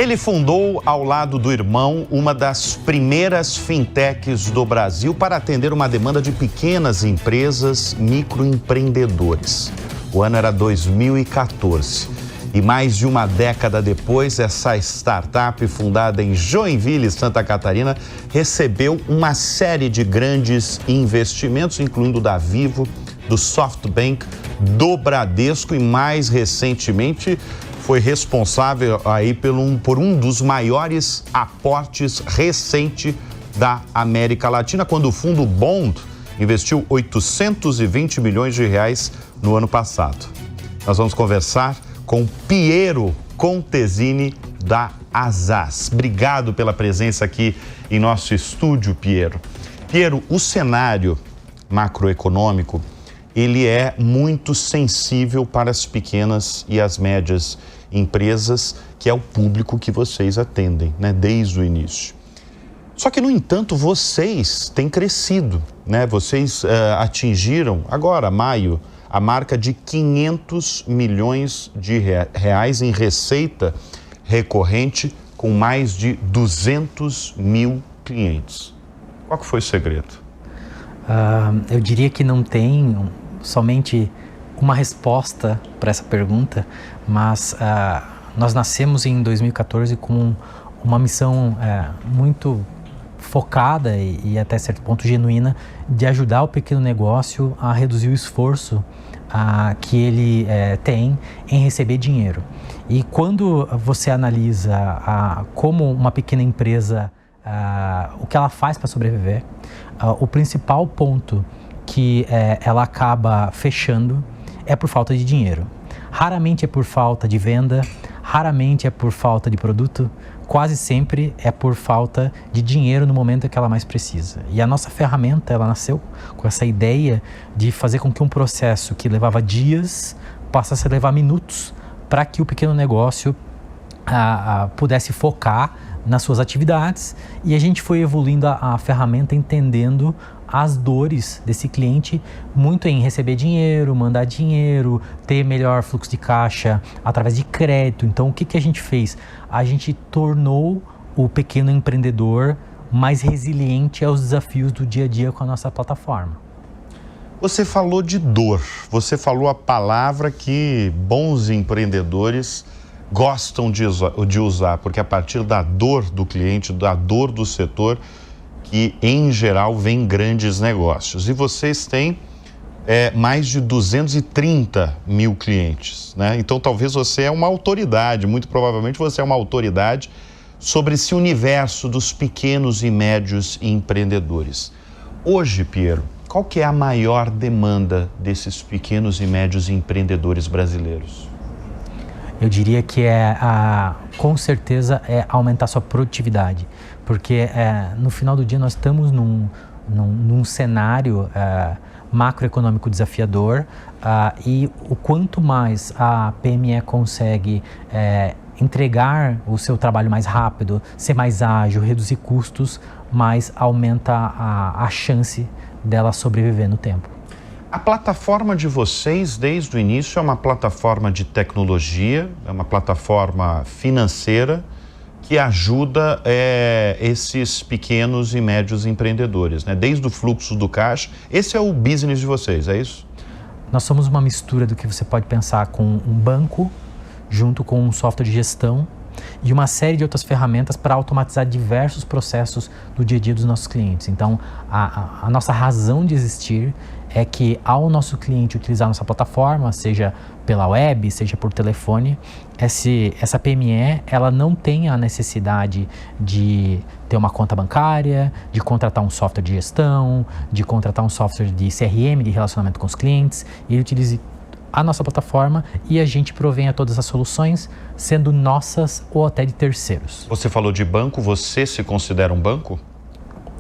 Ele fundou, ao lado do irmão, uma das primeiras fintechs do Brasil para atender uma demanda de pequenas empresas, microempreendedores. O ano era 2014 e mais de uma década depois, essa startup fundada em Joinville, Santa Catarina, recebeu uma série de grandes investimentos, incluindo da Vivo, do SoftBank, do Bradesco e, mais recentemente, foi responsável aí por um dos maiores aportes recente da América Latina, quando o fundo Bond investiu 820 milhões de reais no ano passado. Nós vamos conversar com Piero Contesini, da Azaz. Obrigado pela presença aqui em nosso estúdio, Piero. Piero, o cenário macroeconômico, ele é muito sensível para as pequenas e as médias empresas, que é o público que vocês atendem, né, desde o início. Só que, no entanto, vocês têm crescido, né? Vocês atingiram, agora, maio, a marca de 500 milhões de reais em receita recorrente, com mais de 200 mil clientes. Qual que foi o segredo? Eu diria que não tem somente uma resposta para essa pergunta, mas nós nascemos em 2014 com uma missão muito focada e até certo ponto genuína de ajudar o pequeno negócio a reduzir o esforço que ele tem em receber dinheiro. E quando você analisa como uma pequena empresa, o que ela faz para sobreviver, o principal ponto que ela acaba fechando é por falta de dinheiro. Raramente é por falta de venda, raramente é por falta de produto, quase sempre é por falta de dinheiro no momento em que ela mais precisa. E a nossa ferramenta, ela nasceu com essa ideia de fazer com que um processo que levava dias passasse a levar minutos, para que o pequeno negócio pudesse focar nas suas atividades, e a gente foi evoluindo a ferramenta entendendo as dores desse cliente, muito em receber dinheiro, mandar dinheiro, ter melhor fluxo de caixa através de crédito. Então, o que a gente fez? A gente tornou o pequeno empreendedor mais resiliente aos desafios do dia a dia com a nossa plataforma. Você falou de dor, você falou a palavra que bons empreendedores gostam de usar, porque a partir da dor do cliente, da dor do setor, que em geral vem grandes negócios. E vocês têm mais de 230 mil clientes, né? Então talvez você é uma autoridade, muito provavelmente você é uma autoridade sobre esse universo dos pequenos e médios empreendedores. Hoje, Piero, qual que é a maior demanda desses pequenos e médios empreendedores brasileiros? Eu diria que com certeza aumentar sua produtividade, porque no final do dia nós estamos num cenário macroeconômico desafiador, e o quanto mais a PME consegue entregar o seu trabalho mais rápido, ser mais ágil, reduzir custos, mais aumenta a chance dela sobreviver no tempo. A plataforma de vocês, desde o início, é uma plataforma de tecnologia, é uma plataforma financeira que ajuda esses pequenos e médios empreendedores, né? Desde o fluxo do caixa. Esse é o business de vocês, é isso? Nós somos uma mistura do que você pode pensar com um banco, junto com um software de gestão e uma série de outras ferramentas para automatizar diversos processos do dia a dia dos nossos clientes. Então, a nossa razão de existir é que, ao nosso cliente utilizar nossa plataforma, seja pela web, seja por telefone, essa PME, ela não tem a necessidade de ter uma conta bancária, de contratar um software de gestão, de contratar um software de CRM, de relacionamento com os clientes. Ele utilize a nossa plataforma e a gente provenha todas as soluções, sendo nossas ou até de terceiros. Você falou de banco, você se considera um banco?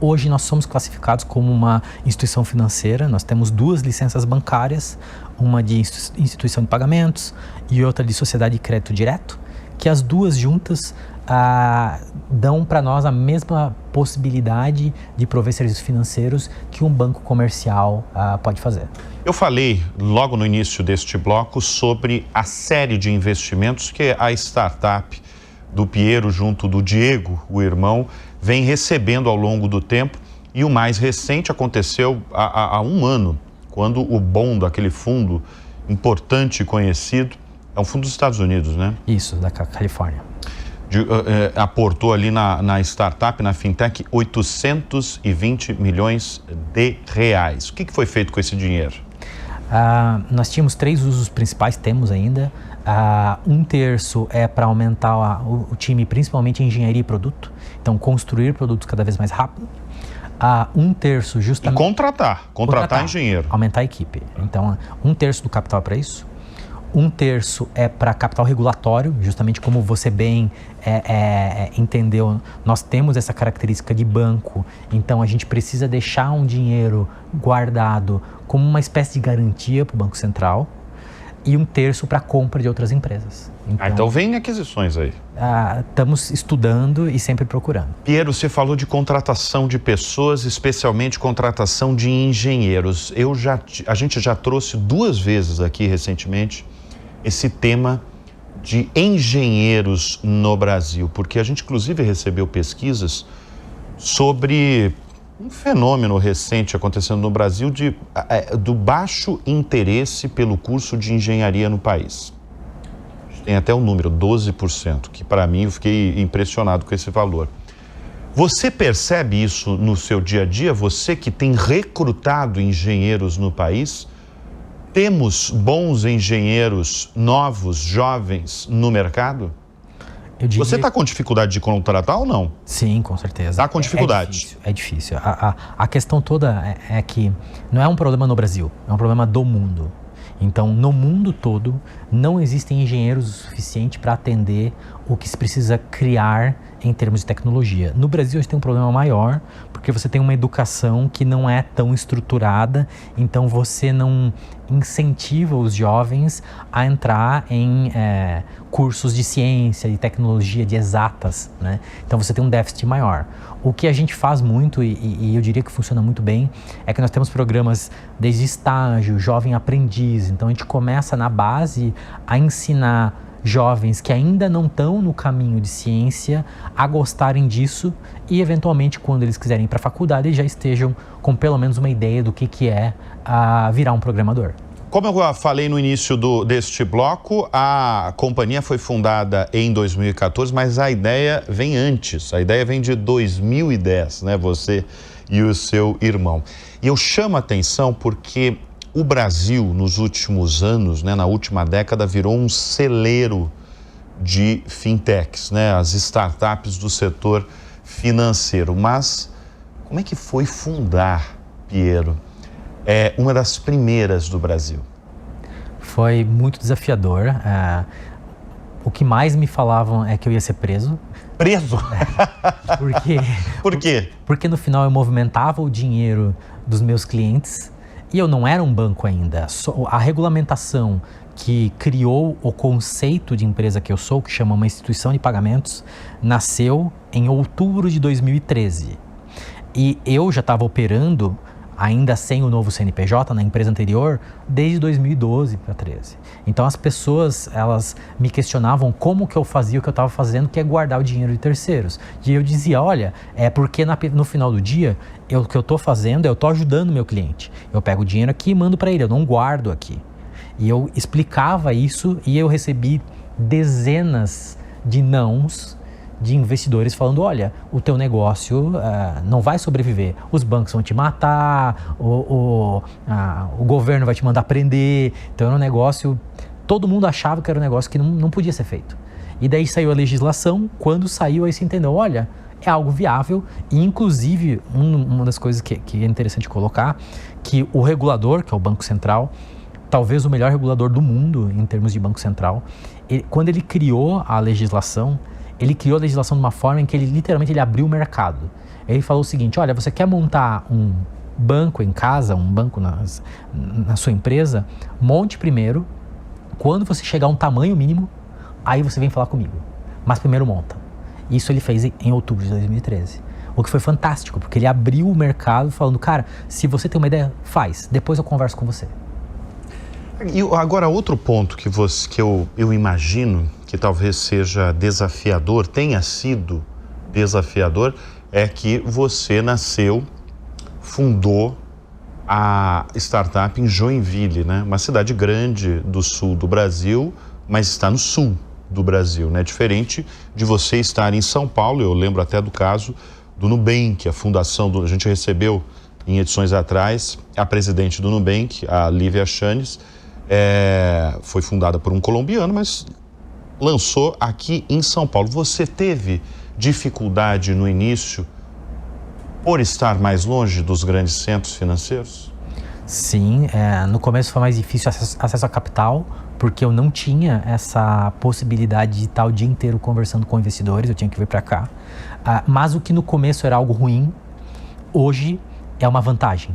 Hoje nós somos classificados como uma instituição financeira, nós temos 2 licenças bancárias, uma de instituição de pagamentos e outra de sociedade de crédito direto, que as duas juntas dão para nós a mesma possibilidade de prover serviços financeiros que um banco comercial pode fazer. Eu falei logo no início deste bloco sobre a série de investimentos que a startup do Piero junto do Diego, o irmão, vem recebendo ao longo do tempo. E o mais recente aconteceu há um ano, quando o Bondo, aquele fundo importante e conhecido, é um fundo dos Estados Unidos, né? Isso, da Califórnia. Aportou ali na startup, na fintech, 820 milhões de reais. O que foi feito com esse dinheiro? Nós tínhamos 3 usos principais, temos ainda. 1/3 é para aumentar o time, principalmente em engenharia e produto. Então, construir produtos cada vez mais rápido. 1/3 justamente... E contratar engenheiro. Aumentar a equipe. Então, 1/3 do capital é para isso. 1/3 é para capital regulatório, justamente como você bem entendeu, nós temos essa característica de banco, então a gente precisa deixar um dinheiro guardado como uma espécie de garantia para o Banco Central, e 1/3 para compra de outras empresas. Então vem aquisições aí. Estamos estudando e sempre procurando. Piero, você falou de contratação de pessoas, especialmente contratação de engenheiros. A gente já trouxe 2 vezes aqui recentemente esse tema de engenheiros no Brasil, porque a gente inclusive recebeu pesquisas sobre um fenômeno recente acontecendo no Brasil do baixo interesse pelo curso de engenharia no país. Tem até um número, 12%, que para mim eu fiquei impressionado com esse valor. Você percebe isso no seu dia a dia? Você que tem recrutado engenheiros no país? Temos bons engenheiros novos, jovens no mercado? Você está com dificuldade de contratar ou não? Sim, com certeza. Está com dificuldade? É difícil. A questão toda é que não é um problema no Brasil, é um problema do mundo. Então, no mundo todo, não existem engenheiros o suficiente para atender o que se precisa criar em termos de tecnologia. No Brasil, a gente tem um problema maior, porque você tem uma educação que não é tão estruturada, então você não incentiva os jovens a entrar em cursos de ciência, de tecnologia, de exatas, né? Então você tem um déficit maior. O que a gente faz muito, e eu diria que funciona muito bem, é que nós temos programas desde estágio, jovem aprendiz. Então a gente começa na base a ensinar jovens que ainda não estão no caminho de ciência a gostarem disso e, eventualmente, quando eles quiserem ir para a faculdade, eles já estejam com pelo menos uma ideia do que é virar um programador. Como eu falei no início deste bloco, a companhia foi fundada em 2014, mas a ideia vem antes. A ideia vem de 2010, né? Você e o seu irmão. E eu chamo a atenção porque o Brasil, nos últimos anos, né, na última década, virou um celeiro de fintechs, né? As startups do setor financeiro. Mas como é que foi fundar, Piero? É uma das primeiras do Brasil. Foi muito desafiador. O que mais me falavam é que eu ia ser preso. Preso? Por quê? Porque no final eu movimentava o dinheiro dos meus clientes e eu não era um banco ainda. A regulamentação que criou o conceito de empresa que eu sou, que chama uma instituição de pagamentos, nasceu em outubro de 2013. E eu já estava operando, ainda sem o novo CNPJ, na empresa anterior, desde 2012 para 2013. Então as pessoas, elas me questionavam como que eu fazia o que eu estava fazendo, que é guardar o dinheiro de terceiros. E eu dizia, olha, é porque no final do dia, o que eu estou fazendo, eu estou ajudando o meu cliente. Eu pego o dinheiro aqui e mando para ele, eu não guardo aqui. E eu explicava isso e eu recebi dezenas de nãos de investidores falando, olha, o teu negócio não vai sobreviver, os bancos vão te matar, o governo vai te mandar prender. Então era um negócio, todo mundo achava que era um negócio que não podia ser feito. E daí saiu a legislação, quando saiu aí se entendeu, olha, é algo viável. E inclusive, uma das coisas que é interessante colocar, que o regulador, que é o Banco Central, talvez o melhor regulador do mundo em termos de Banco Central, quando ele criou a legislação, ele criou a legislação de uma forma em que ele literalmente abriu o mercado. Ele falou o seguinte, olha, você quer montar um banco em casa, um banco na sua empresa, monte primeiro, quando você chegar a um tamanho mínimo, aí você vem falar comigo. Mas primeiro monta. Isso ele fez em outubro de 2013. O que foi fantástico, porque ele abriu o mercado falando, cara, se você tem uma ideia, faz, depois eu converso com você. E agora outro ponto que eu imagino que talvez seja desafiador, tenha sido desafiador, é que você fundou a startup em Joinville, né? Uma cidade grande do sul do Brasil, mas está no sul do Brasil, né? Diferente de você estar em São Paulo. Eu lembro até do caso do Nubank, a fundação a gente recebeu em edições atrás a presidente do Nubank, a Lívia Chanes, foi fundada por um colombiano, mas lançou aqui em São Paulo. Você teve dificuldade no início por estar mais longe dos grandes centros financeiros? Sim, no começo foi mais difícil acesso a capital, porque eu não tinha essa possibilidade de estar o dia inteiro conversando com investidores, eu tinha que vir para cá. Mas o que no começo era algo ruim, hoje é uma vantagem.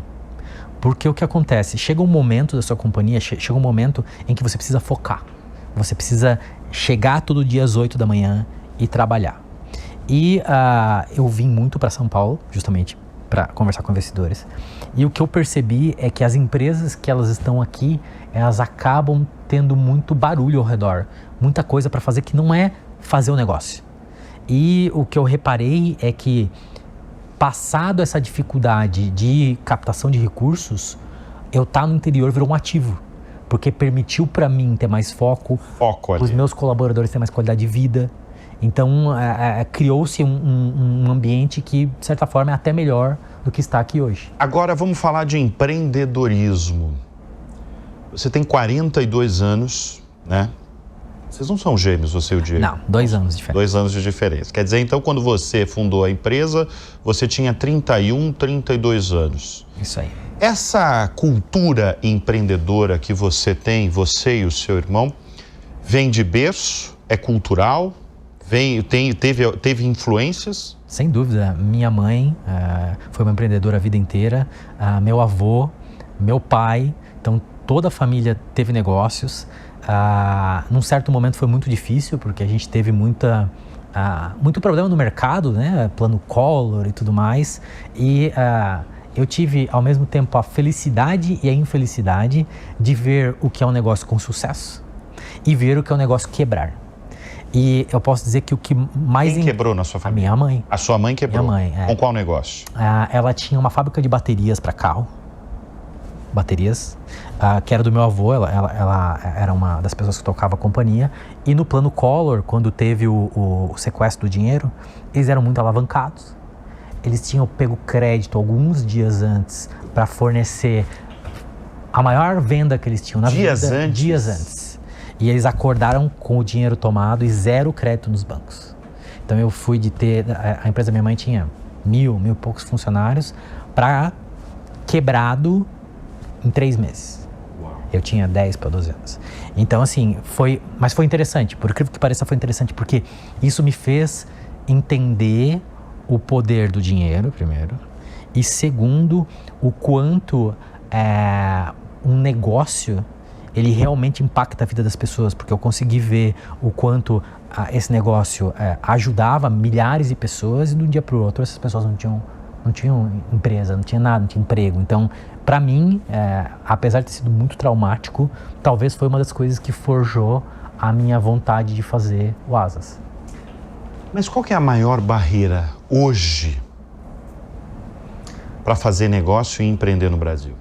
Porque o que acontece? Chega um momento da sua companhia, chega um momento em que você precisa focar. Você precisa chegar todo dia às 8 da manhã e trabalhar. E eu vim muito para São Paulo, justamente para conversar com investidores. E o que eu percebi é que as empresas que elas estão aqui, elas acabam tendo muito barulho ao redor. Muita coisa para fazer que não é fazer o negócio. E o que eu reparei é que, passado essa dificuldade de captação de recursos, eu estar no interior virou um ativo. Porque permitiu para mim ter mais foco os meus colaboradores terem mais qualidade de vida. Então, criou-se um ambiente que, de certa forma, é até melhor do que está aqui hoje. Agora, vamos falar de empreendedorismo. Você tem 42 anos, né? Vocês não são gêmeos, você e o Diego? Não, 2 anos de diferença. 2 anos de diferença. Quer dizer, então, quando você fundou a empresa, você tinha 31, 32 anos. Isso aí. Essa cultura empreendedora que você tem, você e o seu irmão, vem de berço? É cultural? Teve influências? Sem dúvida. Minha mãe foi uma empreendedora a vida inteira. Meu avô, meu pai. Então, toda a família teve negócios. Num certo momento foi muito difícil, porque a gente teve muito problema no mercado, né? Plano Collor e tudo mais. E eu tive, ao mesmo tempo, a felicidade e a infelicidade de ver o que é um negócio com sucesso e ver o que é um negócio quebrar. E eu posso dizer que o que mais... Quem quebrou na sua família? A minha mãe. A sua mãe quebrou? Minha mãe, Com qual negócio? Ela tinha uma fábrica de baterias para carro. Baterias. Que era do meu avô. Ela era uma das pessoas que tocava a companhia. E no plano Collor, quando teve o sequestro do dinheiro, eles eram muito alavancados. Eles tinham pego crédito alguns dias antes para fornecer a maior venda que eles tinham na vida. Dias antes. E eles acordaram com o dinheiro tomado e 0 crédito nos bancos. Então eu fui de ter... A empresa da minha mãe tinha 1.000 e poucos funcionários para quebrado em 3 meses. Uau. Eu tinha 10 para 12 anos. Então assim, mas foi interessante. Por incrível que pareça, foi interessante porque isso me fez entender o poder do dinheiro, primeiro. E segundo, o quanto um negócio... ele realmente impacta a vida das pessoas, porque eu consegui ver o quanto esse negócio ajudava milhares de pessoas e de um dia para o outro essas pessoas não tinham empresa, não tinha nada, não tinha emprego. Então, para mim, apesar de ter sido muito traumático, talvez foi uma das coisas que forjou a minha vontade de fazer o Asas. Mas qual que é a maior barreira hoje para fazer negócio e empreender no Brasil?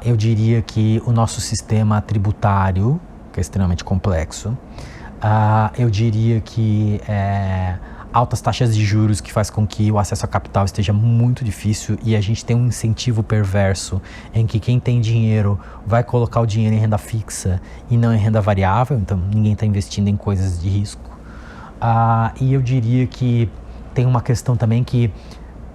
Eu diria que o nosso sistema tributário, que é extremamente complexo. Eu diria que altas taxas de juros, que faz com que o acesso a capital esteja muito difícil, e a gente tem um incentivo perverso em que quem tem dinheiro vai colocar o dinheiro em renda fixa e não em renda variável, então ninguém está investindo em coisas de risco. E eu diria que tem uma questão também que,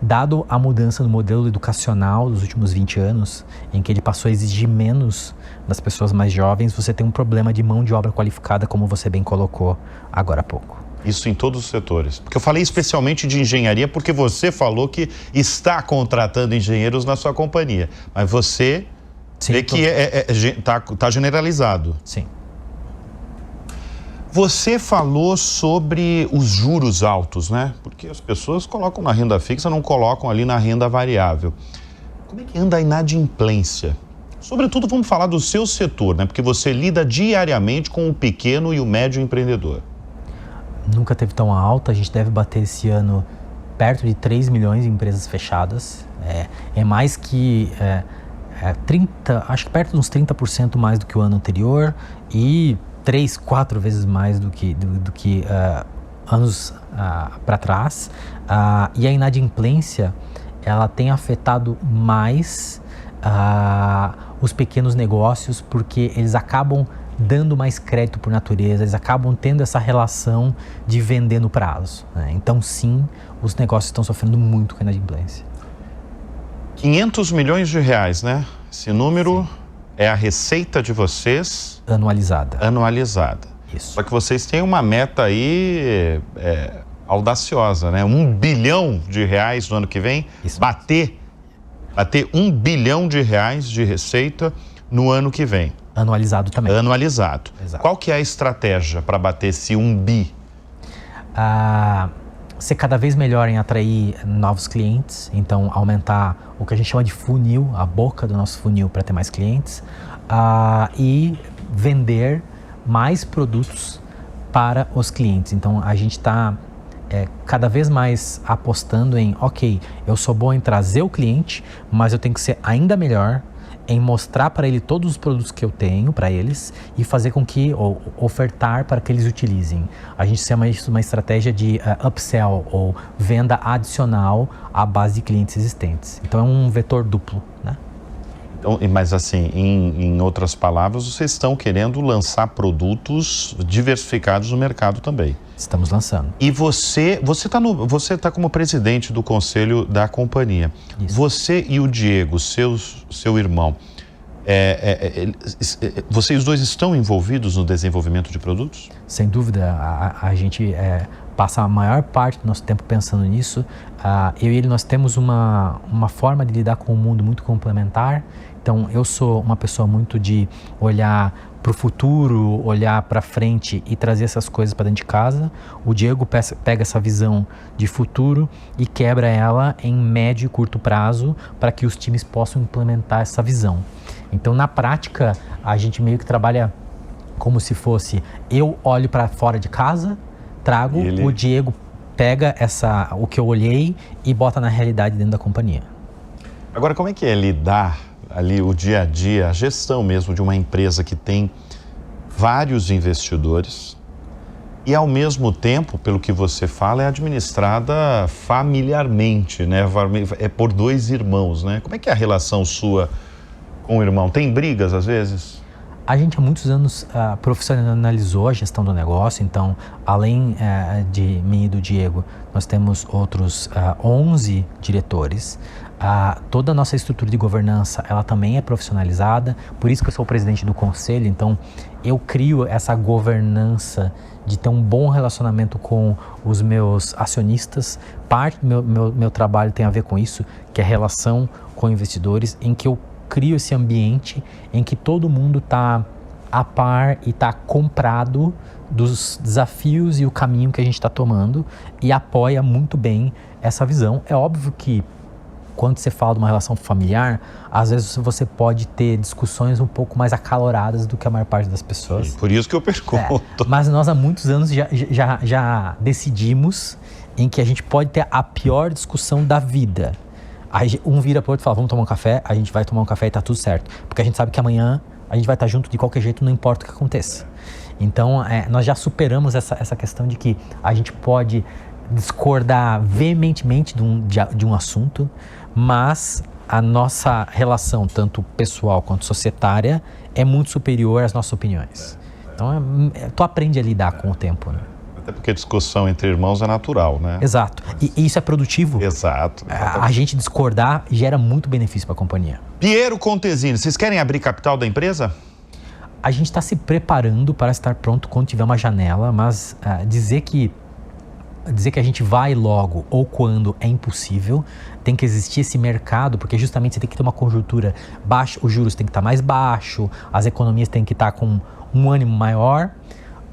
dado a mudança no modelo educacional dos últimos 20 anos, em que ele passou a exigir menos das pessoas mais jovens, você tem um problema de mão de obra qualificada, como você bem colocou agora há pouco. Isso em todos os setores. Porque eu falei especialmente de engenharia, porque você falou que está contratando engenheiros na sua companhia. Mas você vê que está generalizado. Sim. Você falou sobre os juros altos, né? Porque as pessoas colocam na renda fixa, não colocam ali na renda variável. Como é que anda a inadimplência? Sobretudo, vamos falar do seu setor, né? Porque você lida diariamente com o pequeno e o médio empreendedor. Nunca teve tão alta, a gente deve bater esse ano perto de 3 milhões de empresas fechadas. É mais que 30, acho que perto de uns 30% mais do que o ano anterior e 3, 4 vezes mais do que anos para trás. E a inadimplência, ela tem afetado mais os pequenos negócios, porque eles acabam dando mais crédito por natureza, eles acabam tendo essa relação de vender no prazo, né? Então, sim, os negócios estão sofrendo muito com a inadimplência. 500 milhões de reais, né? Esse número é a receita de vocês... Anualizada. Isso. Só que vocês têm uma meta aí audaciosa, né? 1 bilhão de reais no ano que vem. Isso. Bater 1 bilhão de reais de receita no ano que vem. Anualizado também. Anualizado. Exato. Qual que é a estratégia para bater esse 1 bi? Ser cada vez melhor em atrair novos clientes, então aumentar o que a gente chama de funil, a boca do nosso funil para ter mais clientes, e vender mais produtos para os clientes. Então a gente está cada vez mais apostando em, ok, eu sou bom em trazer o cliente, mas eu tenho que ser ainda melhor em mostrar para ele todos os produtos que eu tenho para eles e fazer com que, ou ofertar para que eles utilizem. A gente chama isso uma estratégia de upsell, ou venda adicional à base de clientes existentes. Então é um vetor duplo, né? Então, mas assim, em outras palavras, vocês estão querendo lançar produtos diversificados no mercado também. Estamos lançando. E você tá como presidente do conselho da companhia. Isso. Você e o Diego, seu irmão, vocês dois estão envolvidos no desenvolvimento de produtos? Sem dúvida, a gente passa a maior parte do nosso tempo pensando nisso. Eu e ele, nós temos uma forma de lidar com o mundo muito complementar. Então, eu sou uma pessoa muito de olhar para o futuro, olhar para frente e trazer essas coisas para dentro de casa. O Diego pega essa visão de futuro e quebra ela em médio e curto prazo para que os times possam implementar essa visão. Então, na prática, a gente meio que trabalha como se fosse: eu olho para fora de casa, trago, o Diego pega o que eu olhei e bota na realidade dentro da companhia. Agora, como é que é lidar ali o dia a dia, a gestão mesmo de uma empresa que tem vários investidores e, ao mesmo tempo, pelo que você fala, é administrada familiarmente, né? É por 2 irmãos, né? Como é que é a relação sua com o irmão? Tem brigas às vezes? A gente há muitos anos profissionalizou a gestão do negócio, então, além de mim e do Diego, nós temos outros 11 diretores. Toda a nossa estrutura de governança, ela também é profissionalizada, por isso que eu sou o presidente do conselho. Então eu crio essa governança de ter um bom relacionamento com os meus acionistas. Parte do meu trabalho tem a ver com isso, que é a relação com investidores, em que eu crio esse ambiente em que todo mundo está a par e está comprado dos desafios e o caminho que a gente está tomando e apoia muito bem essa visão. É óbvio que quando você fala de uma relação familiar, às vezes você pode ter discussões um pouco mais acaloradas do que a maior parte das pessoas. Sim, por isso que eu pergunto. Mas nós há muitos anos já decidimos em que a gente pode ter a pior discussão da vida. Aí um vira para o outro e fala: vamos tomar um café, a gente vai tomar um café e tá tudo certo. Porque a gente sabe que amanhã a gente vai estar junto de qualquer jeito, não importa o que aconteça. Então, nós já superamos essa questão de que a gente pode discordar veementemente de um assunto, mas a nossa relação, tanto pessoal quanto societária, é muito superior às nossas opiniões. Então, tu aprende a lidar com o tempo, né? Até porque discussão entre irmãos é natural, né? Exato. E isso é produtivo. Exato. A gente discordar gera muito benefício para a companhia. Piero Contesini, vocês querem abrir capital da empresa? A gente está se preparando para estar pronto quando tiver uma janela, mas dizer que a gente vai logo ou quando é impossível. Tem que existir esse mercado, porque justamente você tem que ter uma conjuntura baixa, os juros têm que estar mais baixo, as economias têm que estar com um ânimo maior.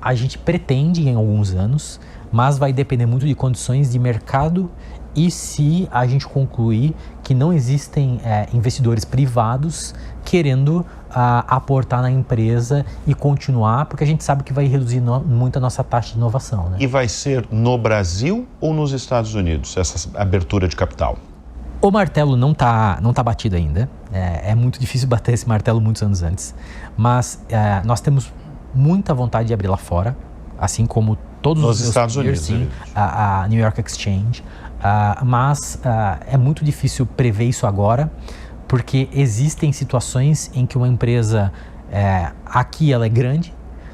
A gente pretende em alguns anos, mas vai depender muito de condições de mercado e se a gente concluir que não existem investidores privados querendo aportar na empresa e continuar, porque a gente sabe que vai reduzir muito a nossa taxa de inovação, né? E vai ser no Brasil ou nos Estados Unidos, essa abertura de capital? O martelo não tá batido ainda. É muito difícil bater esse martelo muitos anos antes. Mas nós temos muita vontade de abrir lá fora, assim como todos os Estados Unidos, sim, a New York Exchange. Mas é muito difícil prever isso agora, porque existem situações em que uma empresa, aqui ela é grande,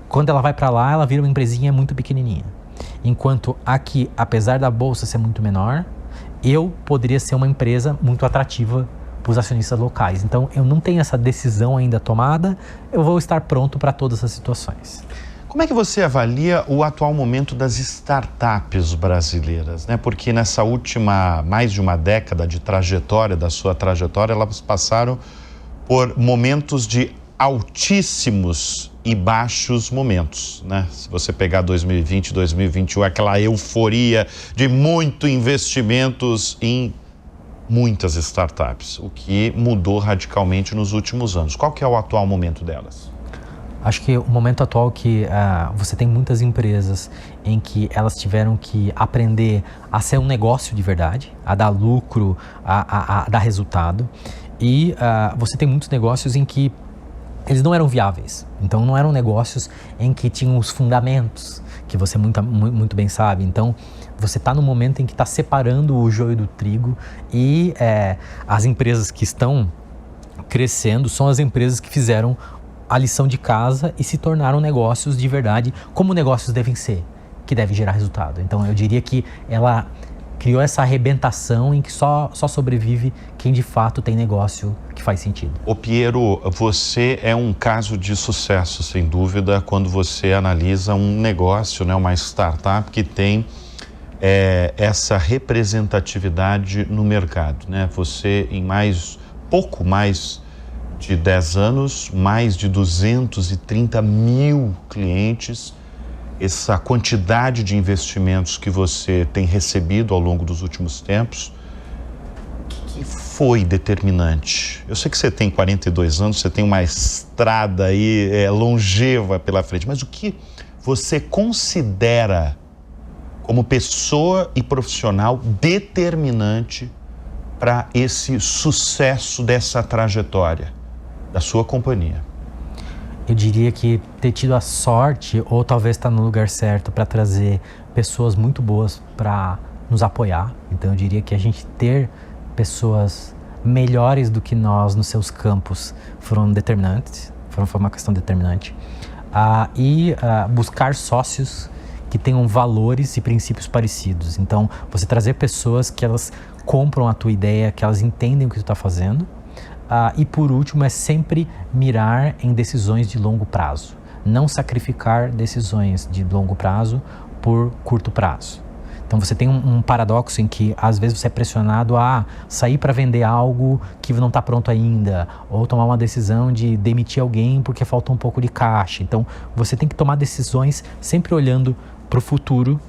quando ela vai para lá, ela vira uma empresinha muito pequenininha. Enquanto aqui, apesar da bolsa ser muito menor, eu poderia ser uma empresa muito atrativa para os acionistas locais. Então, eu não tenho essa decisão ainda tomada, eu vou estar pronto para todas as situações. Como é que você avalia o atual momento das startups brasileiras, né? Porque nessa última mais de uma década de trajetória, da sua trajetória, elas passaram por momentos de altíssimos e baixos momentos, né? Se você pegar 2020, 2021, aquela euforia de muito investimentos em muitas startups, o que mudou radicalmente nos últimos anos. Qual que é o atual momento delas? Acho que o momento atual que você tem muitas empresas em que elas tiveram que aprender a ser um negócio de verdade, a dar lucro, a dar resultado. E você tem muitos negócios em que eles não eram viáveis. Então, não eram negócios em que tinham os fundamentos, que você muito bem sabe. Então, você está no momento em que está separando o joio do trigo e as empresas que estão crescendo são as empresas que fizeram a lição de casa e se tornaram negócios de verdade, como negócios devem ser, que devem gerar resultado. Então, eu diria que ela criou essa arrebentação em que só sobrevive quem de fato tem negócio que faz sentido. Ô Piero, você é um caso de sucesso, sem dúvida, quando você analisa um negócio, né, uma startup que tem essa representatividade no mercado, né? Você, em pouco mais de 10 anos, mais de 230 mil clientes, essa quantidade de investimentos que você tem recebido ao longo dos últimos tempos, o que foi determinante? Eu sei que você tem 42 anos, você tem uma estrada aí longeva pela frente, mas o que você considera como pessoa e profissional determinante para esse sucesso dessa trajetória da sua companhia? Eu diria que ter tido a sorte, ou talvez estar no lugar certo para trazer pessoas muito boas para nos apoiar. Então eu diria que a gente ter pessoas melhores do que nós nos seus campos foram determinantes, foi uma questão determinante. Buscar sócios que tenham valores e princípios parecidos. Então você trazer pessoas que elas compram a tua ideia, que elas entendem o que tu está fazendo. E por último, é sempre mirar em decisões de longo prazo. Não sacrificar decisões de longo prazo por curto prazo. Então você tem um paradoxo em que às vezes você é pressionado a sair para vender algo que não está pronto ainda, ou tomar uma decisão de demitir alguém porque falta um pouco de caixa. Então você tem que tomar decisões sempre olhando para o futuro,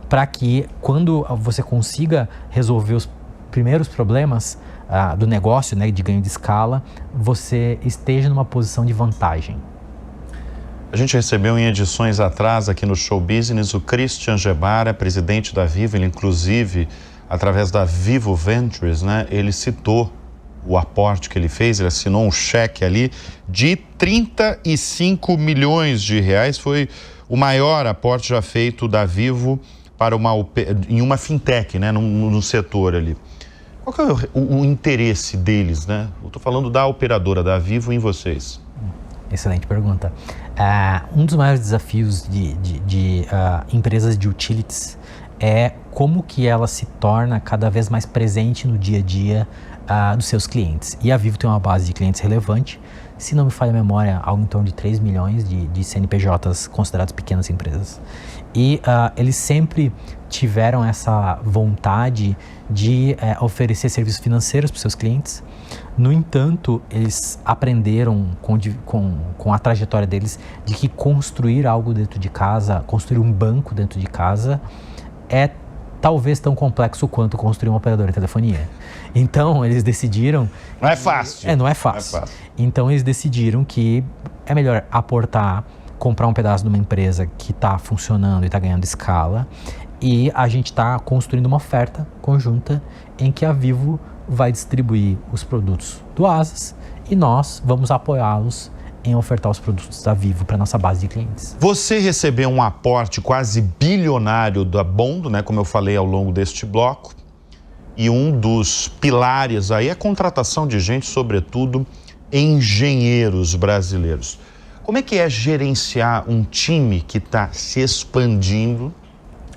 para que quando você consiga resolver os primeiros problemas do negócio, né, de ganho de escala, você esteja numa posição de vantagem. A gente recebeu em edições atrás aqui no Show Business o Christian Gebara, presidente da Vivo. Ele, inclusive, através da Vivo Ventures, né, ele citou o aporte que ele fez, ele assinou um cheque ali de 35 milhões de reais. Foi o maior aporte já feito da Vivo para em uma fintech, né, no setor ali. Qual que é o interesse deles, né? Eu estou falando da operadora, da Vivo, em vocês. Excelente pergunta. Um dos maiores desafios de empresas de utilities é como que ela se torna cada vez mais presente no dia a dia dos seus clientes. E a Vivo tem uma base de clientes relevante. Se não me falha a memória, algo em torno de 3 milhões de CNPJs considerados pequenas empresas. E eles sempre tiveram essa vontade de oferecer serviços financeiros para os seus clientes. No entanto, eles aprenderam com a trajetória deles de que construir algo dentro de casa, construir um banco dentro de casa, é talvez tão complexo quanto construir uma operadora de telefonia. Então, eles decidiram... Não é fácil. Não é fácil. Então, eles decidiram que é melhor aportar, comprar um pedaço de uma empresa que está funcionando e está ganhando escala, e a gente está construindo uma oferta conjunta em que a Vivo vai distribuir os produtos do Asas e nós vamos apoiá-los em ofertar os produtos da Vivo para nossa base de clientes. Você recebeu um aporte quase bilionário da Bond, né, como eu falei ao longo deste bloco, e um dos pilares aí é a contratação de gente, sobretudo engenheiros brasileiros. Como é que é gerenciar um time que está se expandindo,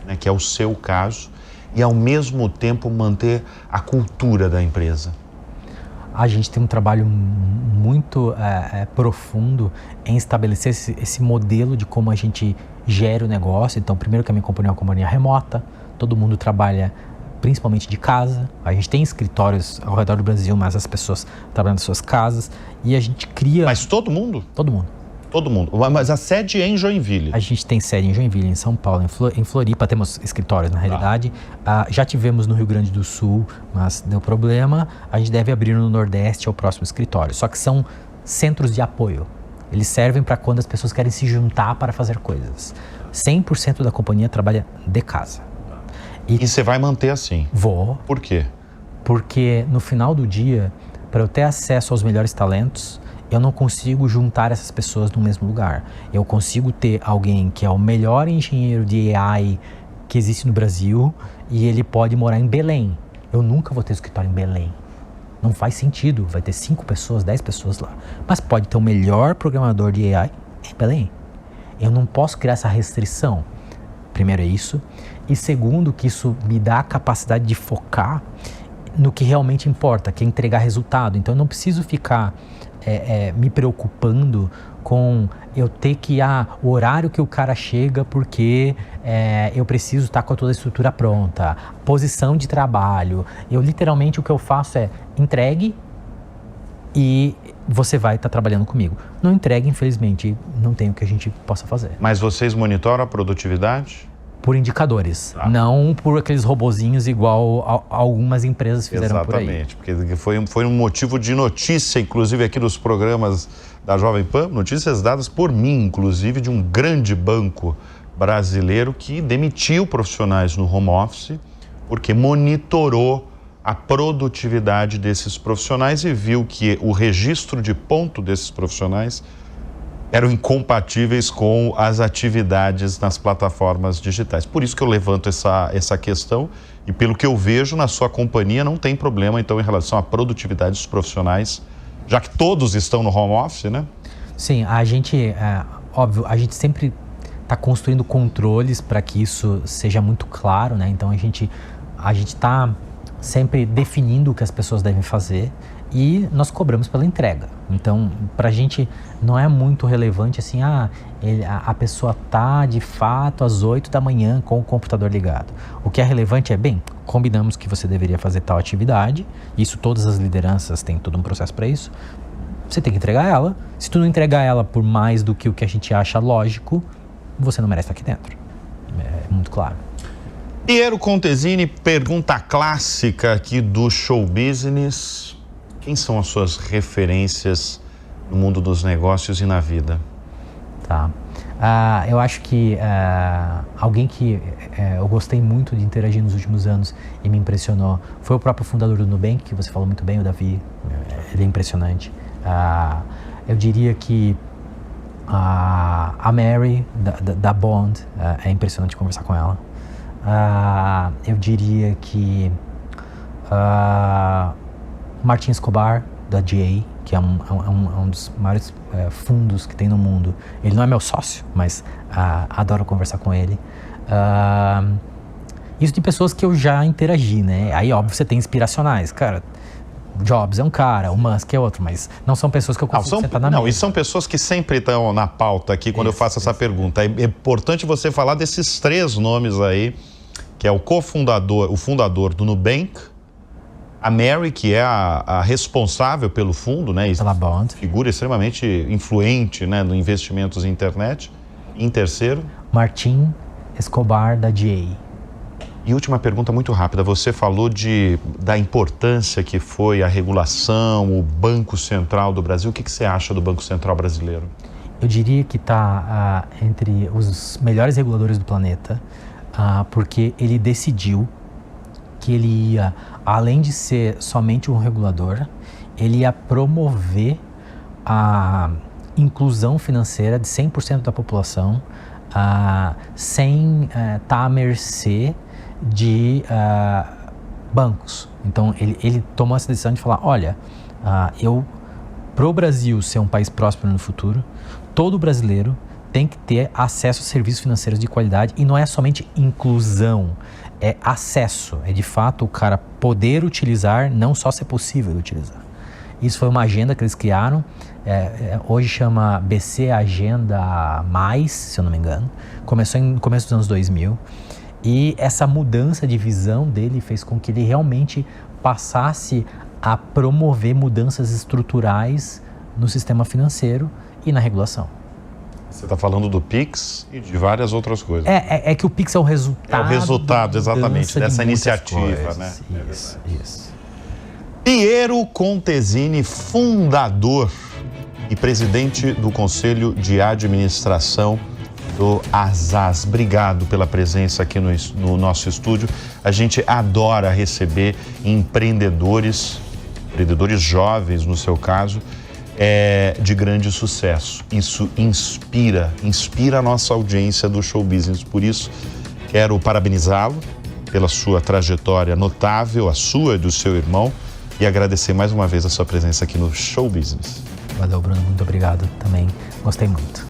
né, que é o seu caso, e ao mesmo tempo manter a cultura da empresa? A gente tem um trabalho muito profundo em estabelecer esse modelo de como a gente gera o negócio. Então, primeiro que a minha companhia é uma companhia remota, todo mundo trabalha principalmente de casa. A gente tem escritórios ao redor do Brasil, mas as pessoas trabalham nas suas casas e a gente cria... Mas todo mundo? Todo mundo. Todo mundo. Mas a sede é em Joinville? A gente tem sede em Joinville, em São Paulo, em Floripa, temos escritórios na realidade. Já tivemos no Rio Grande do Sul, mas deu problema. A gente deve abrir no Nordeste, ao próximo escritório. Só que são centros de apoio. Eles servem para quando as pessoas querem se juntar para fazer coisas. 100% da companhia trabalha de casa. E você vai manter assim? Vou. Por quê? Porque no final do dia, para eu ter acesso aos melhores talentos, eu não consigo juntar essas pessoas no mesmo lugar. Eu consigo ter alguém que é o melhor engenheiro de AI que existe no Brasil e ele pode morar em Belém. Eu nunca vou ter escritório em Belém. Não faz sentido. Vai ter 5 pessoas, 10 pessoas lá. Mas pode ter o melhor programador de AI em Belém. Eu não posso criar essa restrição. Primeiro é isso. E segundo, que isso me dá a capacidade de focar no que realmente importa, que é entregar resultado. Então eu não preciso ficar me preocupando com eu ter que o horário que o cara chega porque eu preciso estar com toda a estrutura pronta, posição de trabalho. Eu literalmente o que eu faço é entregue e você vai estar trabalhando comigo. Não entregue, infelizmente, não tem o que a gente possa fazer. Mas vocês monitoram a produtividade? Por indicadores, não por aqueles robozinhos igual algumas empresas fizeram. Exatamente, por aí. Porque foi um motivo de notícia, inclusive aqui nos programas da Jovem Pan, notícias dadas por mim, inclusive, de um grande banco brasileiro que demitiu profissionais no home office porque monitorou a produtividade desses profissionais e viu que o registro de ponto desses profissionais eram incompatíveis com as atividades nas plataformas digitais. Por isso que eu levanto essa questão e pelo que eu vejo na sua companhia não tem problema então em relação à produtividade dos profissionais, já que todos estão no home office, né? Sim, a gente, óbvio, a gente sempre está construindo controles para que isso seja muito claro, né? Então a gente está sempre definindo o que as pessoas devem fazer e nós cobramos pela entrega. Então, para a gente não é muito relevante assim, a pessoa tá de fato às 8 da manhã com o computador ligado. O que é relevante é, combinamos que você deveria fazer tal atividade, isso todas as lideranças têm todo um processo para isso, você tem que entregar ela. Se tu não entregar ela por mais do que o que a gente acha lógico, você não merece estar aqui dentro. É muito claro. Piero Contesini, pergunta clássica aqui do show business. Quem são as suas referências no mundo dos negócios e na vida? Tá. Eu acho que alguém que eu gostei muito de interagir nos últimos anos e me impressionou foi o próprio fundador do Nubank, que você falou muito bem, o Davi. Ele é impressionante. Eu diria que a Mary, da Bond, é impressionante conversar com ela. Eu diria que Martin Escobar, da GA, que é um dos maiores fundos que tem no mundo. Ele não é meu sócio, mas adoro conversar com ele. Isso de pessoas que eu já interagi, né? Aí, óbvio, você tem inspiracionais. Cara, Jobs é um cara, o Musk é outro, mas não são pessoas que eu consigo sentar na mesa. Não, e são pessoas que sempre estão na pauta aqui quando eu faço essa pergunta. É importante você falar desses 3 nomes aí, que é o cofundador, o fundador do Nubank, a Mary, que é a responsável pelo fundo, né? Pela Bond. Figura extremamente influente, né, no investimentos em internet. Em terceiro, Martin Escobar, da GA. E última pergunta muito rápida, você falou da importância que foi a regulação, o Banco Central do Brasil. O que você acha do Banco Central brasileiro? Eu diria que está entre os melhores reguladores do planeta, porque ele decidiu que ele ia, além de ser somente um regulador, ele ia promover a inclusão financeira de 100% da população, sem estar à mercê de bancos. Então, ele tomou essa decisão de falar, olha, para o Brasil ser um país próspero no futuro, todo brasileiro tem que ter acesso a serviços financeiros de qualidade, e não é somente inclusão, é acesso, é de fato o cara poder utilizar, não só ser possível utilizar. Isso foi uma agenda que eles criaram, hoje chama BC Agenda Mais, se eu não me engano, começou no começo dos anos 2000, e essa mudança de visão dele fez com que ele realmente passasse a promover mudanças estruturais no sistema financeiro e na regulação. Você está falando do Pix e de várias outras coisas. É que o Pix é o resultado. É o resultado, exatamente, dessa iniciativa, né? Isso. Piero Contesini, fundador e presidente do Conselho de Administração do Azaz. Obrigado pela presença aqui no nosso estúdio. A gente adora receber empreendedores jovens, no seu caso, de grande sucesso. Isso inspira a nossa audiência do Show Business. Por isso, quero parabenizá-lo pela sua trajetória notável, a sua e do seu irmão, e agradecer mais uma vez a sua presença aqui no Show Business. Valeu, Bruno. Muito obrigado também. Gostei muito.